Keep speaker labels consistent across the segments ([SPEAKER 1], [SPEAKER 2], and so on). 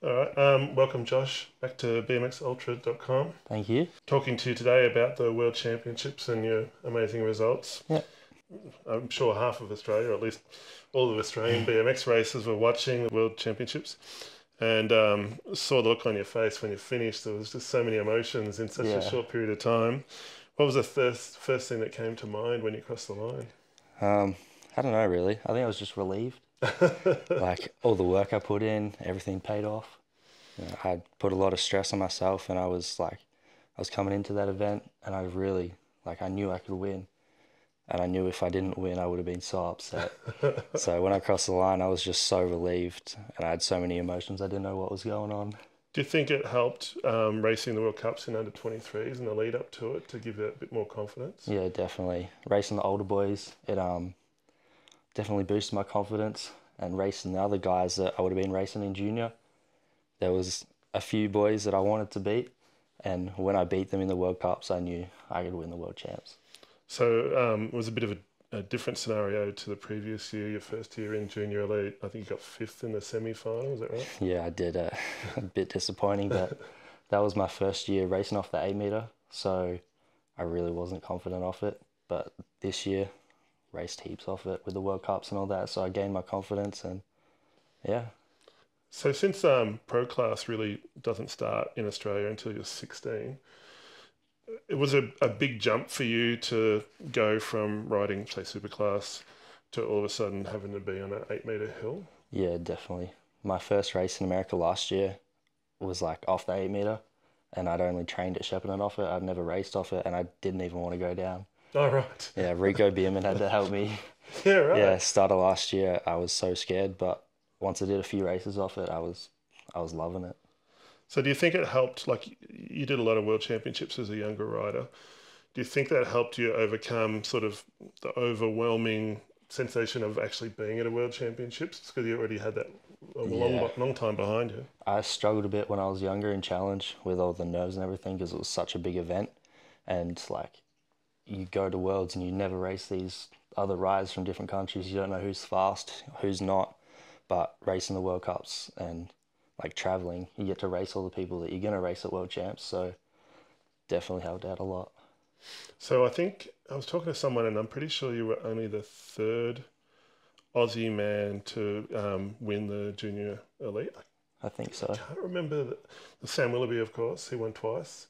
[SPEAKER 1] All right. Welcome, Josh, back to BMXUltra.com.
[SPEAKER 2] Thank you.
[SPEAKER 1] Talking to you today about the World Championships and your amazing results.
[SPEAKER 2] Yeah.
[SPEAKER 1] I'm sure half of Australia, or at least all of Australian BMX racers, were watching the World Championships and saw the look on your face when you finished. There was just so many emotions in such a
[SPEAKER 2] Yeah.
[SPEAKER 1] short period of time. What was the first thing that came to mind when you crossed the line?
[SPEAKER 2] I don't know really. I think I was just relieved. Like all the work I put in, everything paid off. I'd put a lot of stress on myself, and I was coming into that event, and I knew I could win, and I knew if I didn't win, I would have been so upset. So when I crossed the line, I was just so relieved, and I had so many emotions. I didn't know what was going on.
[SPEAKER 1] Do you think it helped racing the World Cups in under 23s and the lead up to it to give you a bit more confidence?
[SPEAKER 2] Yeah, definitely. Racing the older boys, it definitely boosted my confidence, and racing the other guys that I would have been racing in junior. There was a few boys that I wanted to beat, and when I beat them in the World Cups, I knew I could win the World Champs.
[SPEAKER 1] So it was a bit of a different scenario to the previous year, your first year in junior elite. I think you got fifth in the semi-final, is that right?
[SPEAKER 2] Yeah, I did. A bit disappointing, but that was my first year racing off the 8 meter, so I really wasn't confident off it. But this year, raced heaps off it with the World Cups and all that, so I gained my confidence, and yeah.
[SPEAKER 1] So since pro class really doesn't start in Australia until you're 16, it was a big jump for you to go from riding, say, superclass to all of a sudden having to be on an 8 meter hill.
[SPEAKER 2] Yeah, definitely. My first race in America last year was like off the 8 meter, and I'd only trained at Shepparton off it. I'd never raced off it, and I didn't even want to go down.
[SPEAKER 1] Oh, right.
[SPEAKER 2] Yeah, Rico Bierman had to help me.
[SPEAKER 1] Yeah,
[SPEAKER 2] Yeah,
[SPEAKER 1] right.
[SPEAKER 2] started last year. I was so scared, but once I did a few races off it, I was loving it.
[SPEAKER 1] So do you think it helped, like you did a lot of world championships as a younger rider. Do you think that helped you overcome sort of the overwhelming sensation of actually being at a world championships? Because you already had that a
[SPEAKER 2] Yeah,
[SPEAKER 1] long time behind you.
[SPEAKER 2] I struggled a bit when I was younger in challenge with all the nerves and everything because it was such a big event, and like you go to worlds and you never race these other riders from different countries. You don't know who's fast, who's not. But racing the World Cups and like traveling, you get to race all the people that you're gonna race at World Champs. So definitely helped out a lot.
[SPEAKER 1] So I think I was talking to someone, and I'm pretty sure you were only the third Aussie man to win the junior elite.
[SPEAKER 2] I think
[SPEAKER 1] I
[SPEAKER 2] so.
[SPEAKER 1] can't remember the Sam Willoughby, of course. He won twice.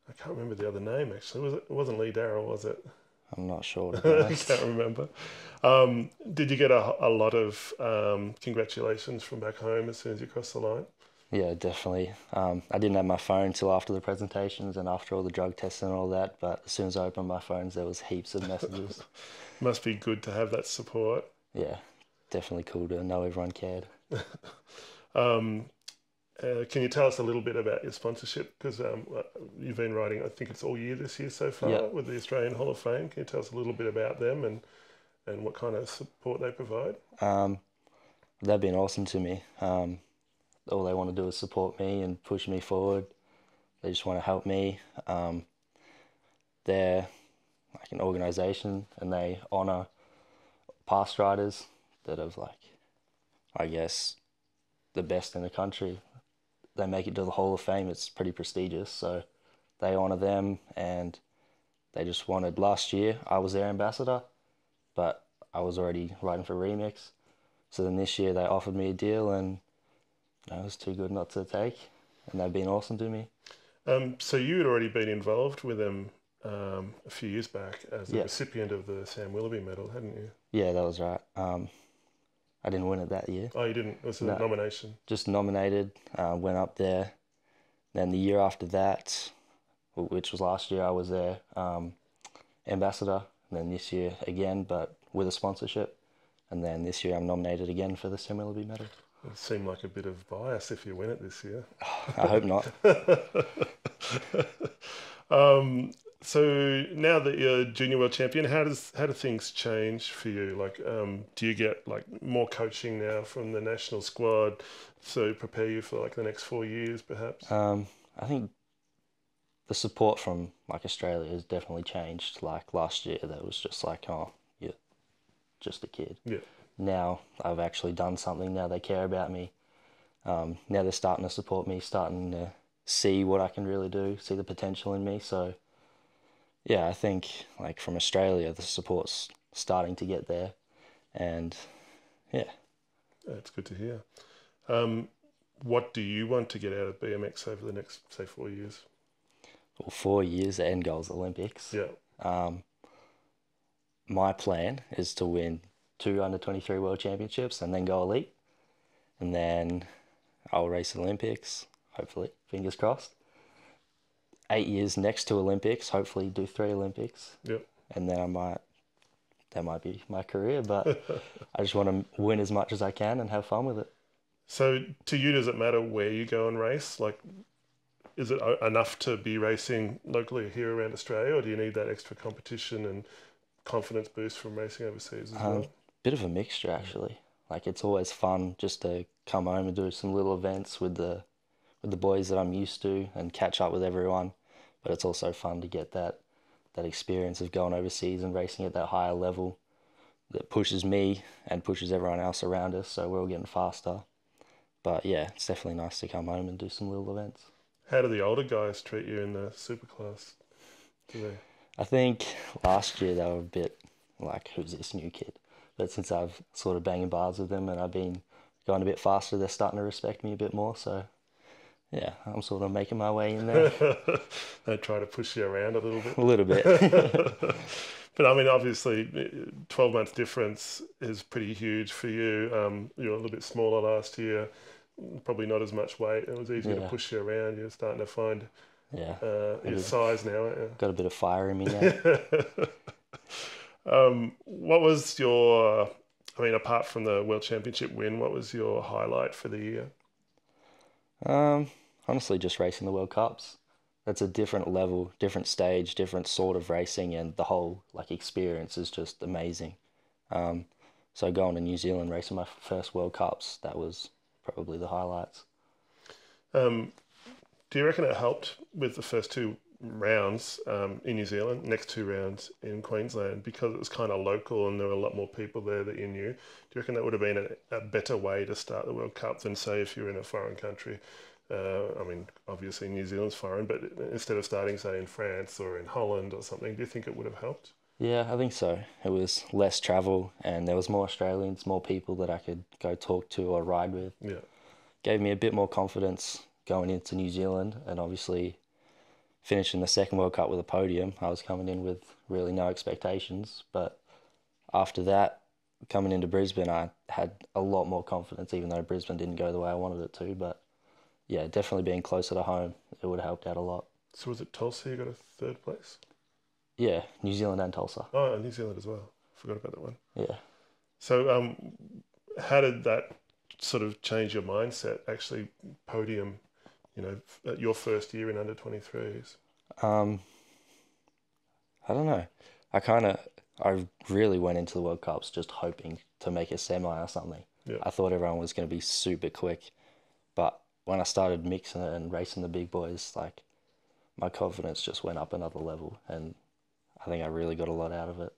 [SPEAKER 1] I can't remember the other name actually. It wasn't Lee Darrell, was it?
[SPEAKER 2] I'm not sure to be
[SPEAKER 1] I
[SPEAKER 2] honest.
[SPEAKER 1] can't remember. Did you get a lot of congratulations from back home as soon as you crossed the line?
[SPEAKER 2] Yeah, definitely. I didn't have my phone till after the presentations and after all the drug tests and all that. But as soon as I opened my phones, there was heaps of messages.
[SPEAKER 1] Must be good to have that support.
[SPEAKER 2] Yeah, definitely cool to know everyone cared.
[SPEAKER 1] Um, can you tell us a little bit about your sponsorship? Because you've been riding, I think it's all year this year so far
[SPEAKER 2] Yeah.
[SPEAKER 1] with the Australian Hall of Fame. Can you tell us a little bit about them and what kind of support they provide?
[SPEAKER 2] Um, they've been awesome to me. All they want to do is support me and push me forward. They just want to help me. They're like an organization, and they honor past riders that have I guess, the best in the country. They make it to the Hall of Fame. It's pretty prestigious, so they honor them. And they just wanted last year I was their ambassador, but I was already riding for Remix. So then this year they offered me a deal, and it was too good not to take. And they've been awesome to me.
[SPEAKER 1] So you had already been involved with them a few years back as a
[SPEAKER 2] Yeah,
[SPEAKER 1] recipient of the Sam Willoughby medal, hadn't you?
[SPEAKER 2] yeah, that was right. I didn't win it that year.
[SPEAKER 1] Oh, you didn't. It was a
[SPEAKER 2] No,
[SPEAKER 1] nomination.
[SPEAKER 2] just nominated. Went up there. Then the year after that, which was last year, I was their ambassador. And then this year again, but with a sponsorship. And then this year I'm nominated again for the Sam Willoughby medal.
[SPEAKER 1] It seemed like a bit of bias if you win it this year.
[SPEAKER 2] I hope not.
[SPEAKER 1] So now that you're junior world champion, how do things change for you? Like, do you get like more coaching now from the national squad to prepare you for like the next 4 years, perhaps?
[SPEAKER 2] I think the support from like Australia has definitely changed. Like last year, that was just like, oh, you're just a kid.
[SPEAKER 1] Yeah.
[SPEAKER 2] Now I've actually done something. Now they care about me. Now they're starting to support me, starting to see what I can really do, see the potential in me. So yeah, I think like from Australia, the support's starting to get there, and yeah.
[SPEAKER 1] That's good to hear. Um, what do you want to get out of BMX over the next, say, 4 years?
[SPEAKER 2] Well, 4 years, the end goal's Olympics.
[SPEAKER 1] Yeah.
[SPEAKER 2] Um, my plan is to win two under-23 world championships and then go elite, and then I'll race Olympics. Hopefully, fingers crossed. 8 years next to Olympics. Hopefully, do 3 Olympics,
[SPEAKER 1] Yep.
[SPEAKER 2] and then that might be my career. But I just want to win as much as I can and have fun with it.
[SPEAKER 1] So to you, does it matter where you go and race? Like, is it enough to be racing locally here around Australia, or do you need that extra competition and confidence boost from racing overseas as well?
[SPEAKER 2] Bit of a mixture actually. Like it's always fun just to come home and do some little events with the boys that I'm used to and catch up with everyone. But it's also fun to get that experience of going overseas and racing at that higher level that pushes me and pushes everyone else around us. So we're all getting faster. But yeah, it's definitely nice to come home and do some little events.
[SPEAKER 1] How do the older guys treat you in the super class? Do they?
[SPEAKER 2] I think last year they were a bit like, who's this new kid? But since I've sort of banging bars with them and I've been going a bit faster, they're starting to respect me a bit more. So yeah, I'm sort of making my way in there
[SPEAKER 1] They try to push you around a little bit.
[SPEAKER 2] a little bit.
[SPEAKER 1] But I mean, obviously, 12 months difference is pretty huge for you. You were a little bit smaller last year, probably not as much weight. It was easier to
[SPEAKER 2] Yeah,
[SPEAKER 1] push you around. You're starting to find
[SPEAKER 2] yeah.
[SPEAKER 1] your size now, aren't
[SPEAKER 2] Got a bit of fire in me now.
[SPEAKER 1] you? What was your, I mean, apart from the World Championship win, what was your highlight for the year?
[SPEAKER 2] Um, Honestly, just racing the World Cups. That's a different level, different stage, different sort of racing, and the whole like experience is just amazing. Um, so going to New Zealand, racing my first World Cups, that was probably the highlights.
[SPEAKER 1] Um, do you reckon it helped with the first two rounds in New Zealand, next two rounds in Queensland, because it was kind of local and there were a lot more people there that you knew? Do you reckon that would have been a better way to start the World Cup than, say, if you're in a foreign country? I mean, obviously New Zealand's foreign, but instead of starting, say, in France or in Holland or something, do you think it would have helped?
[SPEAKER 2] Yeah, I think so. It was less travel, and there was more Australians, more people that I could go talk to or ride with.
[SPEAKER 1] Yeah.
[SPEAKER 2] Gave me a bit more confidence going into New Zealand, and obviously finishing the second World Cup with a podium. I was coming in with really no expectations, but after that, coming into Brisbane, I had a lot more confidence, even though Brisbane didn't go the way I wanted it to. But yeah, definitely being closer to home, it would have helped out a lot.
[SPEAKER 1] So was it Tulsa you got a third place?
[SPEAKER 2] Yeah, New Zealand and Tulsa.
[SPEAKER 1] Oh, and New Zealand as well. Forgot about that one.
[SPEAKER 2] Yeah.
[SPEAKER 1] So, how did that sort of change your mindset? Actually, podium, at your first year in under 23s.
[SPEAKER 2] Um, I don't know. I really went into the World Cups just hoping to make a semi or something.
[SPEAKER 1] Yeah.
[SPEAKER 2] I thought everyone was going to be super quick, but when I started mixing it and racing the big boys, like my confidence just went up another level, and I think I really got a lot out of it.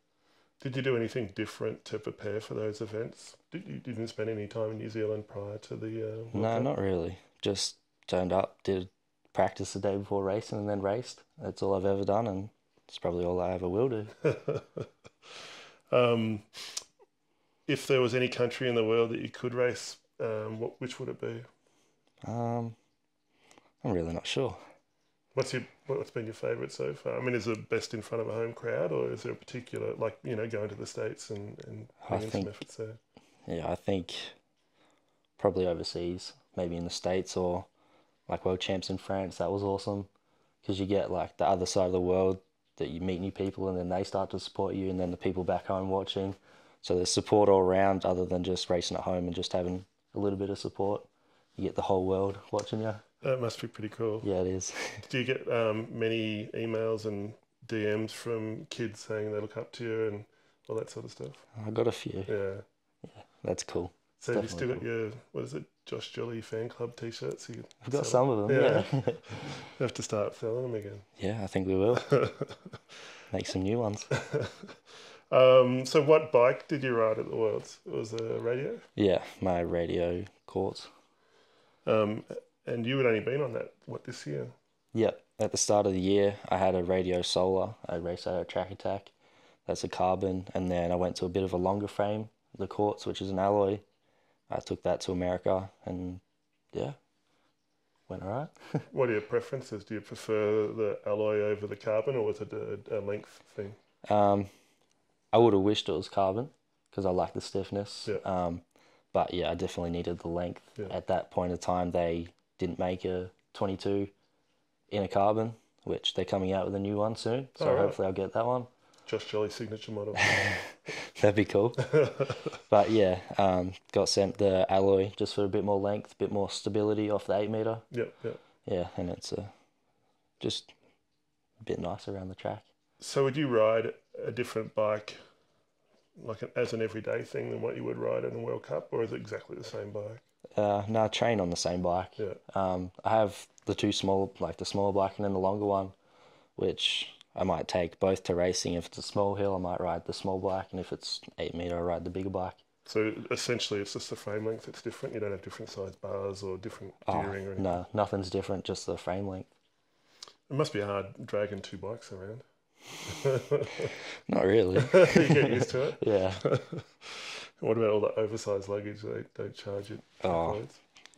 [SPEAKER 1] Did you do anything different to prepare for those events? You didn't spend any time in New Zealand prior to the World
[SPEAKER 2] No,
[SPEAKER 1] Cup?
[SPEAKER 2] not really. Just turned up, did practice the day before racing, and then raced. That's all I've ever done, and it's probably all I ever will do.
[SPEAKER 1] um, if there was any country in the world that you could race, which would it be?
[SPEAKER 2] Um, I'm really not sure.
[SPEAKER 1] What's been your favourite so far? I mean, is it best in front of a home crowd, or is there a particular, like, going to the States and
[SPEAKER 2] I
[SPEAKER 1] putting in some
[SPEAKER 2] think,
[SPEAKER 1] efforts there?
[SPEAKER 2] yeah, I think probably overseas, maybe in the States or like world champs in France. That was awesome because you get like the other side of the world that you meet new people and then they start to support you, and then the people back home watching. So there's support all around other than just racing at home and just having a little bit of support. You get the whole world watching you.
[SPEAKER 1] That must be pretty cool.
[SPEAKER 2] Yeah, it is.
[SPEAKER 1] Do you get many emails and DMs from kids saying they look up to you and all that sort of stuff?
[SPEAKER 2] I got a few.
[SPEAKER 1] Yeah.
[SPEAKER 2] That's cool.
[SPEAKER 1] So
[SPEAKER 2] It's
[SPEAKER 1] have you still
[SPEAKER 2] definitely
[SPEAKER 1] got
[SPEAKER 2] cool.
[SPEAKER 1] your, what is it, Josh Jolly fan club t-shirts? You
[SPEAKER 2] I've got
[SPEAKER 1] sell
[SPEAKER 2] some of them,
[SPEAKER 1] them?
[SPEAKER 2] yeah.
[SPEAKER 1] Yeah. You have to start selling them again.
[SPEAKER 2] Yeah, I think we will. Make some new ones.
[SPEAKER 1] So what bike did you ride at the Worlds? It was a radio?
[SPEAKER 2] Yeah, my radio courts.
[SPEAKER 1] Um, and you had only been on that, what, this year?
[SPEAKER 2] Yep. At the start of the year, I had a Radio Solar. I raced out a Track Attack. That's a carbon. And then I went to a bit of a longer frame, the Quartz, which is an alloy. I took that to America and yeah, went all right.
[SPEAKER 1] What are your preferences? Do you prefer the alloy over the carbon, or was it a length thing?
[SPEAKER 2] Um, I would have wished it was carbon because I like the stiffness.
[SPEAKER 1] Yeah,
[SPEAKER 2] But yeah, I definitely needed the length.
[SPEAKER 1] yeah.
[SPEAKER 2] At that point of time, they didn't make a 22 in a carbon, which they're coming out with a new one soon. So
[SPEAKER 1] All right.
[SPEAKER 2] hopefully I'll get that one.
[SPEAKER 1] Josh Jolly's signature model.
[SPEAKER 2] That'd be cool. But yeah, got sent the alloy just for a bit more length, a bit more stability off the 8 meter.
[SPEAKER 1] Yep, yep.
[SPEAKER 2] Yeah, and it's just a bit nicer around the track.
[SPEAKER 1] So would you ride a different bike, like as an everyday thing, than what you would ride in a World Cup, or is it exactly the same bike?
[SPEAKER 2] No, I train on the same bike.
[SPEAKER 1] Yeah,
[SPEAKER 2] I have the two small, like the smaller bike and then the longer one, which I might take both to racing. If it's a small hill, I might ride the small bike, and if it's 8 meter, I ride the bigger bike.
[SPEAKER 1] so essentially it's just the frame length that's different. You don't have different size bars or different
[SPEAKER 2] Oh,
[SPEAKER 1] gearing or anything.
[SPEAKER 2] no, nothing's different, just the frame length.
[SPEAKER 1] It must be hard dragging two bikes around.
[SPEAKER 2] Not really.
[SPEAKER 1] You get used to it.
[SPEAKER 2] Yeah.
[SPEAKER 1] What about all the oversized luggage they don't charge it?
[SPEAKER 2] Oh,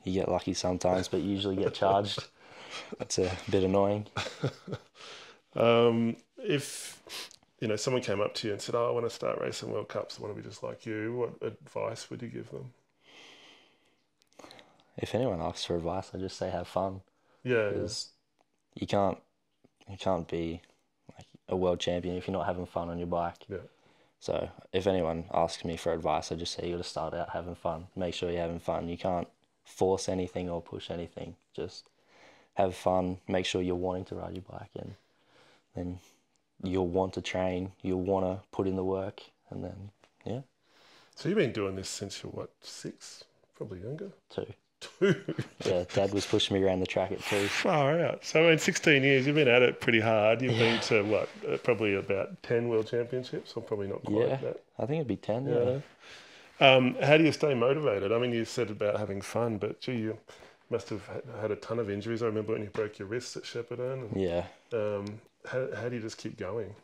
[SPEAKER 2] you get lucky sometimes, but you usually get charged. That's a bit annoying.
[SPEAKER 1] If someone came up to you and said, "Oh, I want to start racing World Cups. I want to be just like you," what advice would you give them?
[SPEAKER 2] If anyone asks for advice, I just say have fun.
[SPEAKER 1] Yeah,
[SPEAKER 2] Because you can't be like a world champion if you're not having fun on your bike.
[SPEAKER 1] yeah,
[SPEAKER 2] So if anyone asks me for advice, I just say you got to start out having fun. Make sure you're having fun. You can't force anything or push anything. Just have fun. Make sure you're wanting to ride your bike, and then you'll want to train. You'll want to put in the work, and then yeah,
[SPEAKER 1] So you've been doing this since you're what, 6? Probably younger.
[SPEAKER 2] two.
[SPEAKER 1] 2.
[SPEAKER 2] Yeah, Dad was pushing me around the track at 2.
[SPEAKER 1] Far out. So in 16 years, you've been at it pretty hard. You've been to what, probably about 10 world championships, or probably not quite
[SPEAKER 2] Yeah,
[SPEAKER 1] that.
[SPEAKER 2] I think it'd be 10.
[SPEAKER 1] Yeah.
[SPEAKER 2] Yeah.
[SPEAKER 1] How do you stay motivated? I mean, you said about having fun, but gee, you must have had a ton of injuries. I remember when you broke your wrist at Shepparton. And,
[SPEAKER 2] Yeah.
[SPEAKER 1] how do you just keep going?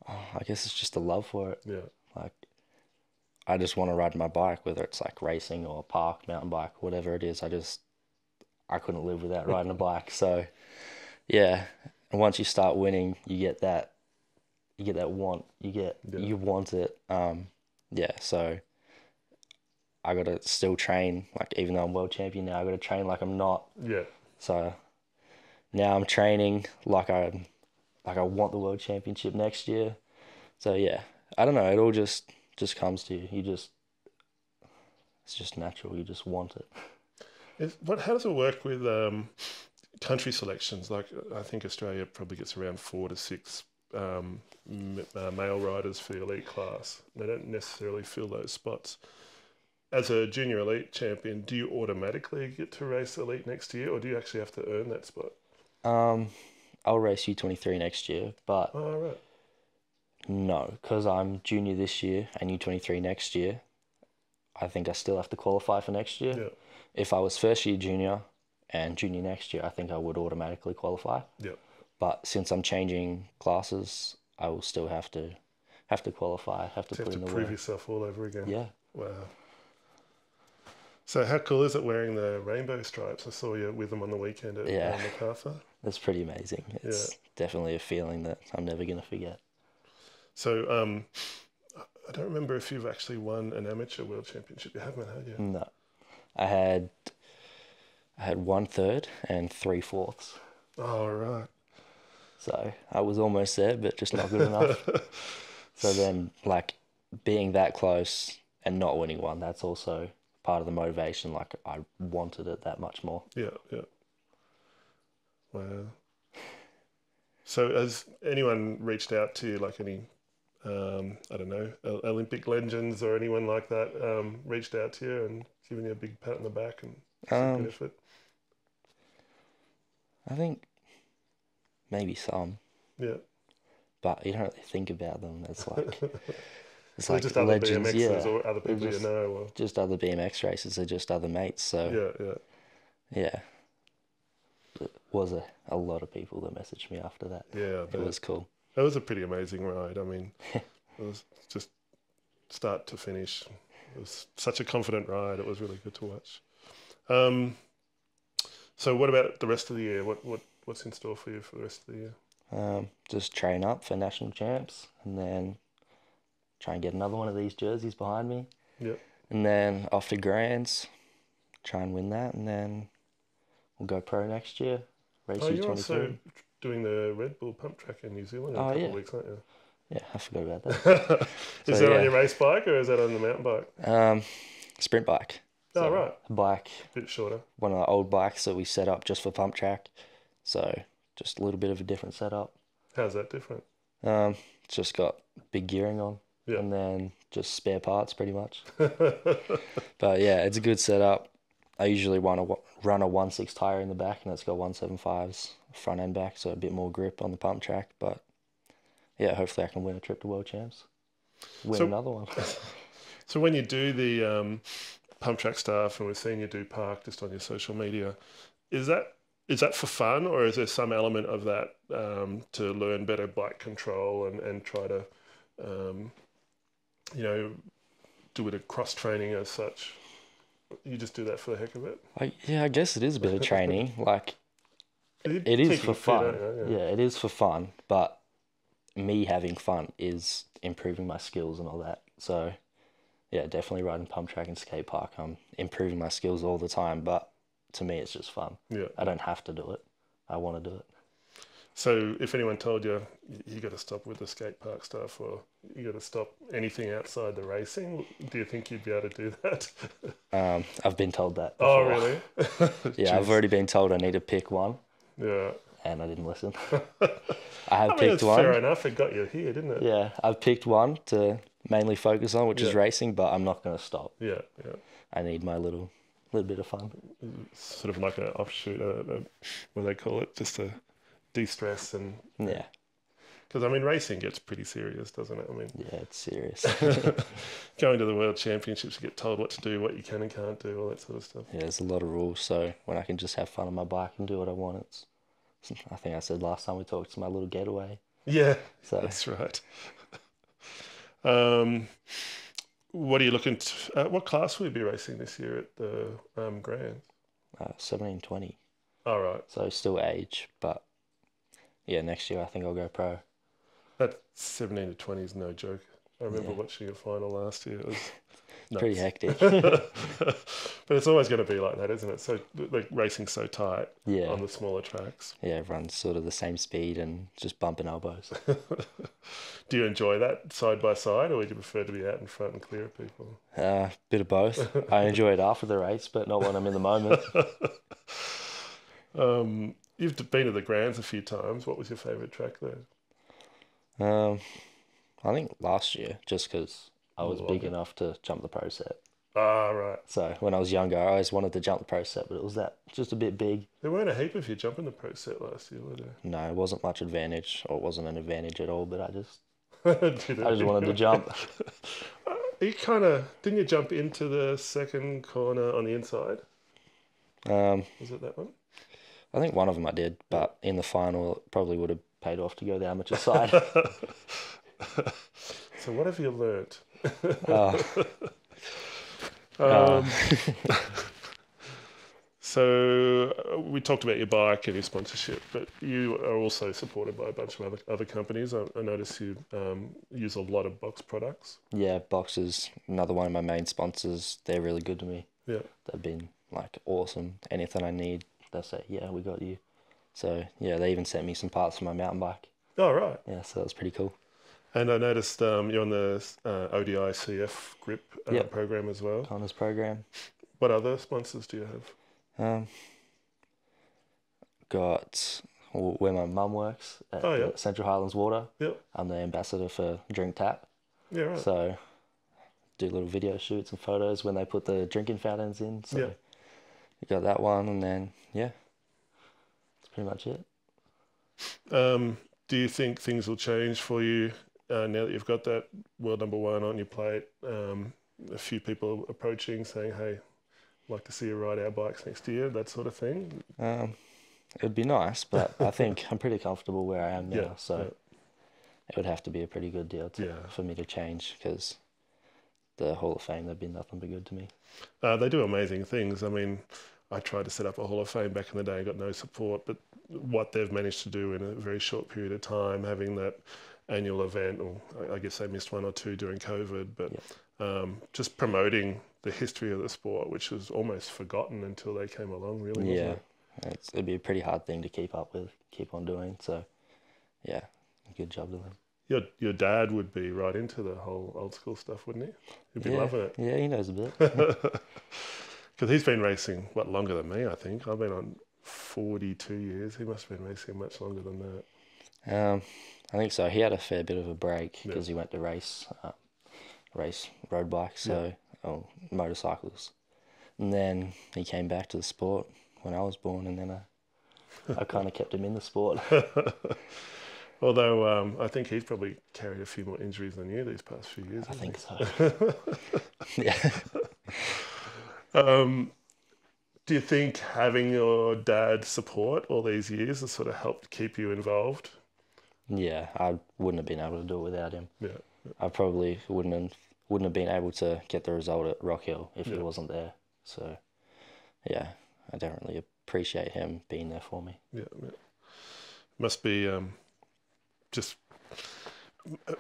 [SPEAKER 2] Oh, I guess it's just a love for it.
[SPEAKER 1] Yeah.
[SPEAKER 2] Like, I just want to ride my bike, whether it's like racing or park, mountain bike, whatever it is. I couldn't live without riding a bike. So, yeah. And once you start winning, you get that want.
[SPEAKER 1] Yeah.
[SPEAKER 2] You want it. Yeah. So I got to still train. Like, even though I'm world champion now, I got to train like I'm not.
[SPEAKER 1] Yeah.
[SPEAKER 2] So now I'm training like I want the world championship next year. So yeah, I don't know. It all just comes to you. It's just natural. You just want it.
[SPEAKER 1] How does it work with country selections? Like, I think Australia probably gets around 4 to 6 male riders for the elite class. They don't necessarily fill those spots. As a junior elite champion, do you automatically get to race elite next year, or do you actually have to earn that spot?
[SPEAKER 2] I'll race U23 next year, but
[SPEAKER 1] Oh, right.
[SPEAKER 2] no, because I'm junior this year and U23 next year. I think I still have to qualify for next year.
[SPEAKER 1] Yeah.
[SPEAKER 2] If I was first year junior and junior next year, I think I would automatically qualify.
[SPEAKER 1] Yeah.
[SPEAKER 2] But since I'm changing classes, I will still have to qualify. Have to
[SPEAKER 1] So you
[SPEAKER 2] put
[SPEAKER 1] have
[SPEAKER 2] in
[SPEAKER 1] to
[SPEAKER 2] the
[SPEAKER 1] prove
[SPEAKER 2] work.
[SPEAKER 1] yourself all over again.
[SPEAKER 2] Yeah.
[SPEAKER 1] Wow. So how cool is it wearing the rainbow stripes? I saw you with them on the weekend at
[SPEAKER 2] Yeah.
[SPEAKER 1] Macarthur.
[SPEAKER 2] That's pretty amazing. It's definitely a feeling that I'm never going to forget.
[SPEAKER 1] So I don't remember if you've actually won an amateur world championship. You haven't, have you?
[SPEAKER 2] No. I had 1/3 and 3/4.
[SPEAKER 1] Oh, right.
[SPEAKER 2] So I was almost there, but just not good enough. So then, like, being that close and not winning one, that's also part of the motivation. Like, I wanted it that much more.
[SPEAKER 1] Yeah, yeah. Wow. So has anyone reached out to you, like any, I don't know, Olympic legends or anyone like that, reached out to you and given you a big pat on the back and some good effort?
[SPEAKER 2] I think maybe some,
[SPEAKER 1] Yeah.
[SPEAKER 2] but you don't really think about them. It's like
[SPEAKER 1] So
[SPEAKER 2] like
[SPEAKER 1] just other
[SPEAKER 2] legends,
[SPEAKER 1] BMXers
[SPEAKER 2] yeah.
[SPEAKER 1] or other people you know? Or...
[SPEAKER 2] Just other BMX racers. They're just other mates. So
[SPEAKER 1] Yeah, yeah.
[SPEAKER 2] Yeah, it was a lot of people that messaged me after that.
[SPEAKER 1] Yeah, I
[SPEAKER 2] It
[SPEAKER 1] bet.
[SPEAKER 2] was cool.
[SPEAKER 1] That was a pretty amazing ride. I mean, it was just start to finish. It was such a confident ride. It was really good to watch. Um, so what about the rest of the year? What's in store for you for the rest of the year?
[SPEAKER 2] Just train up for national champs, and then try and get another one of these jerseys behind me,
[SPEAKER 1] Yeah.
[SPEAKER 2] and then off to Grands, try and win that, and then we'll go pro next year. Race
[SPEAKER 1] Oh,
[SPEAKER 2] U
[SPEAKER 1] you're also
[SPEAKER 2] 23.
[SPEAKER 1] doing the Red Bull pump track in New Zealand in a
[SPEAKER 2] Oh
[SPEAKER 1] couple
[SPEAKER 2] yeah,
[SPEAKER 1] of weeks, aren't
[SPEAKER 2] yeah, I forgot about that.
[SPEAKER 1] you?
[SPEAKER 2] So
[SPEAKER 1] Is that on
[SPEAKER 2] yeah,
[SPEAKER 1] your race bike or is that on the mountain bike?
[SPEAKER 2] sprint bike.
[SPEAKER 1] Oh,
[SPEAKER 2] So
[SPEAKER 1] right.
[SPEAKER 2] a bike,
[SPEAKER 1] A bit shorter.
[SPEAKER 2] one of the old bikes that we set up just for pump track. So just a little bit of a different setup.
[SPEAKER 1] How's that different?
[SPEAKER 2] It's just got big gearing on,
[SPEAKER 1] Yeah.
[SPEAKER 2] and then just spare parts pretty much. But yeah, it's a good setup. I usually want to run a 1.6 tire in the back, and it's got 1.75s front and back, so a bit more grip on the pump track. But yeah, hopefully I can win a trip to World Champs, win
[SPEAKER 1] So,
[SPEAKER 2] another one.
[SPEAKER 1] so when you do the pump track stuff, and we've seen you do park just on your social media, is that for fun, or is there some element of that to learn better bike control and try to, um, you know, do it a cross training as such? You just do that for the heck of it.
[SPEAKER 2] Yeah, I guess it is a bit of training. Like
[SPEAKER 1] You're
[SPEAKER 2] it is
[SPEAKER 1] keeping
[SPEAKER 2] for
[SPEAKER 1] fit,
[SPEAKER 2] fun.
[SPEAKER 1] aren't you?
[SPEAKER 2] Yeah, it is for fun. But me having fun is improving my skills and all that. So yeah, definitely riding pump track and skate park. I'm improving my skills all the time, but to me, it's just fun.
[SPEAKER 1] Yeah.
[SPEAKER 2] I don't have to do it. I want to do it.
[SPEAKER 1] So if anyone told you you got to stop with the skate park stuff or you got to stop anything outside the racing, do you think you'd be able to do that?
[SPEAKER 2] I've been told that
[SPEAKER 1] Oh,
[SPEAKER 2] before.
[SPEAKER 1] really?
[SPEAKER 2] Yeah, I've
[SPEAKER 1] Jeez.
[SPEAKER 2] already been told I need to pick one,
[SPEAKER 1] Yeah.
[SPEAKER 2] and I didn't listen. I
[SPEAKER 1] I
[SPEAKER 2] have
[SPEAKER 1] mean,
[SPEAKER 2] picked
[SPEAKER 1] it's fair
[SPEAKER 2] one.
[SPEAKER 1] enough. It got you here, didn't it?
[SPEAKER 2] Yeah, I've picked one to mainly focus on, which is
[SPEAKER 1] Yeah.
[SPEAKER 2] racing, but I'm not going to stop.
[SPEAKER 1] Yeah. Yeah.
[SPEAKER 2] I need my little bit of fun.
[SPEAKER 1] Sort of like an offshoot, what do they call it? Just a de-stress and
[SPEAKER 2] Yeah,
[SPEAKER 1] because I mean, racing gets pretty serious, doesn't it? I mean,
[SPEAKER 2] yeah, it's serious.
[SPEAKER 1] going to the World Championships, you get told what to do, what you can and can't do, all that sort of stuff.
[SPEAKER 2] Yeah, there's a lot of rules, so when I can just have fun on my bike and do what I want, I think I said last time we talked, it's my little getaway.
[SPEAKER 1] Yeah,
[SPEAKER 2] So
[SPEAKER 1] that's right. Um, what are you looking to, what class will you be racing this year at the Grand?
[SPEAKER 2] 17-20,
[SPEAKER 1] All right.
[SPEAKER 2] so still age, but yeah, next year I think I'll go pro.
[SPEAKER 1] That 17 to 20 is no joke. I remember
[SPEAKER 2] Yeah.
[SPEAKER 1] watching a final last year. It was
[SPEAKER 2] Pretty
[SPEAKER 1] nuts.
[SPEAKER 2] hectic.
[SPEAKER 1] But it's always going to be like that, isn't it? So, like, racing's so tight
[SPEAKER 2] Yeah,
[SPEAKER 1] on the smaller tracks.
[SPEAKER 2] yeah, everyone's sort of the same speed and just bumping elbows.
[SPEAKER 1] Do you enjoy that side by side, or would you prefer to be out in front and clear of people?
[SPEAKER 2] Bit of both. I enjoy it after the race, but not when I'm in the moment.
[SPEAKER 1] You've been to the Grands a few times. What was your favourite track there?
[SPEAKER 2] I think last year, just because I was big
[SPEAKER 1] Longer.
[SPEAKER 2] enough to jump the pro set.
[SPEAKER 1] Ah, right.
[SPEAKER 2] So when I was younger, I always wanted to jump the pro set, but it was that just a bit big.
[SPEAKER 1] There weren't a heap of you jumping the pro set last year, were there?
[SPEAKER 2] No, it wasn't much advantage, or it wasn't an advantage at all. But I just
[SPEAKER 1] Did
[SPEAKER 2] I just
[SPEAKER 1] it?
[SPEAKER 2] wanted to jump.
[SPEAKER 1] You kind of didn't you jump into the second corner on the inside?
[SPEAKER 2] Um,
[SPEAKER 1] Was it that one?
[SPEAKER 2] I think one of them I did, but in the final, it probably would have paid off to go the amateur side.
[SPEAKER 1] So what have you learnt?
[SPEAKER 2] Uh,
[SPEAKER 1] Um, so we talked about your bike and your sponsorship, but you are also supported by a bunch of other companies. I notice you use a lot of box products.
[SPEAKER 2] yeah, Box is another one of my main sponsors. They're really good to me.
[SPEAKER 1] Yeah.
[SPEAKER 2] They've been like awesome. Anything I need, they say, yeah, we got you. So yeah, they even sent me some parts for my mountain bike.
[SPEAKER 1] Oh, right.
[SPEAKER 2] Yeah, so that was pretty cool.
[SPEAKER 1] And I noticed you're on the ODI CF grip
[SPEAKER 2] Yep.
[SPEAKER 1] program as well.
[SPEAKER 2] Connor's program.
[SPEAKER 1] What other sponsors do you have?
[SPEAKER 2] Got where my mum works at
[SPEAKER 1] Oh, yeah.
[SPEAKER 2] the Central Highlands Water.
[SPEAKER 1] Yep.
[SPEAKER 2] I'm the ambassador for Drink Tap.
[SPEAKER 1] Yeah, right.
[SPEAKER 2] So do little video shoots and photos when they put the drinking fountains in. So
[SPEAKER 1] Yeah.
[SPEAKER 2] we got that one, and then yeah, that's pretty much it.
[SPEAKER 1] Do you think things will change for you now that you've got that world number one on your plate? A few people approaching saying, hey, like to see you ride our bikes next year, that sort of thing?
[SPEAKER 2] It would be nice, but I think I'm pretty comfortable where I am now,
[SPEAKER 1] Yeah,
[SPEAKER 2] so
[SPEAKER 1] yeah,
[SPEAKER 2] it would have to be a pretty good deal
[SPEAKER 1] yeah.
[SPEAKER 2] for me to change, because the Hall of Fame, they've been nothing but good to me.
[SPEAKER 1] They do amazing things. I mean, I tried to set up a Hall of Fame back in the day and got no support, but what they've managed to do in a very short period of time, having that annual event, or I guess they missed one or two during COVID, but just promoting the history of the sport, which was almost forgotten until they came along, really, wasn't
[SPEAKER 2] Yeah,
[SPEAKER 1] it?
[SPEAKER 2] it'd be a pretty hard thing to keep up with, keep on doing. So, yeah, good job to them.
[SPEAKER 1] Your dad would be right into the whole old school stuff, wouldn't he? He'd be
[SPEAKER 2] Yeah,
[SPEAKER 1] loving it.
[SPEAKER 2] yeah, he knows a bit.
[SPEAKER 1] Because he's been racing, what, longer than me, I think. I've been on 42 years. He must have been racing much longer than that.
[SPEAKER 2] I think so. He had a fair bit of a break
[SPEAKER 1] Yeah.
[SPEAKER 2] because he went to race road bikes, so motorcycles, and then he came back to the sport when I was born, and then I kind of kept him in the sport.
[SPEAKER 1] Although I think he's probably carried a few more injuries than you these past few years.
[SPEAKER 2] I
[SPEAKER 1] Hasn't
[SPEAKER 2] think so. Yeah.
[SPEAKER 1] he? Do you think having your dad's support all these years has sort of helped keep you involved?
[SPEAKER 2] Yeah, I wouldn't have been able to do it without him.
[SPEAKER 1] Yeah,
[SPEAKER 2] I probably wouldn't have been able to get the result at Rock Hill if he
[SPEAKER 1] yeah,
[SPEAKER 2] wasn't there. So, yeah, I don't really appreciate him being there for me.
[SPEAKER 1] yeah. Must be just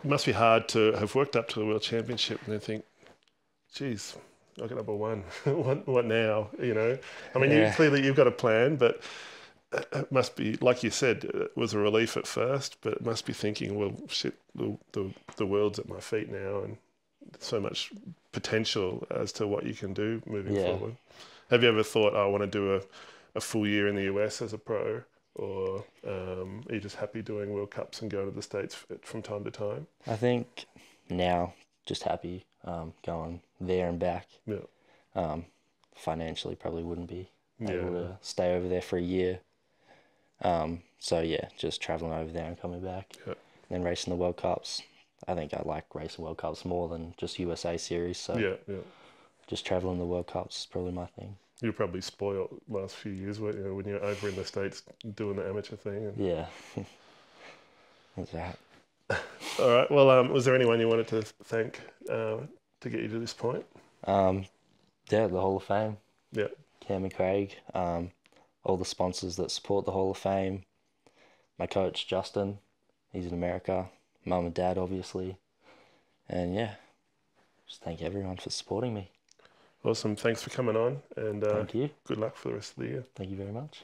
[SPEAKER 1] must be hard to have worked up to the World Championship and then think, geez, I got number one. What now? You know, I mean,
[SPEAKER 2] Yeah.
[SPEAKER 1] clearly you've got a plan, but it must be, like you said, it was a relief at first, but it must be thinking, well, shit, the world's at my feet now, and so much potential as to what you can do moving
[SPEAKER 2] Yeah.
[SPEAKER 1] forward. Have you ever thought, I want to do a full year in the US as a pro? Or are you just happy doing World Cups and going to the States from time to time?
[SPEAKER 2] I think now just happy going there and back.
[SPEAKER 1] Yeah.
[SPEAKER 2] Financially probably wouldn't be able
[SPEAKER 1] Yeah.
[SPEAKER 2] to stay over there for a year. So yeah, just traveling over there and coming back.
[SPEAKER 1] Yeah.
[SPEAKER 2] And then racing the World Cups. I think I like racing World Cups more than just USA series. So
[SPEAKER 1] Yeah.
[SPEAKER 2] just traveling the World Cups is probably my thing.
[SPEAKER 1] You're probably spoiled last few years when you're over in the States doing the amateur thing. And...
[SPEAKER 2] Yeah. That's right.
[SPEAKER 1] All right. Well, was there anyone you wanted to thank to get you to this point?
[SPEAKER 2] Yeah, the Hall of Fame.
[SPEAKER 1] Yeah.
[SPEAKER 2] Cam and Craig. All the sponsors that support the Hall of Fame. My coach, Justin. He's in America. Mum and Dad, obviously. And yeah, just thank everyone for supporting me.
[SPEAKER 1] Awesome. Thanks for coming on, and
[SPEAKER 2] Thank you.
[SPEAKER 1] good luck for the rest of the year.
[SPEAKER 2] Thank you very much.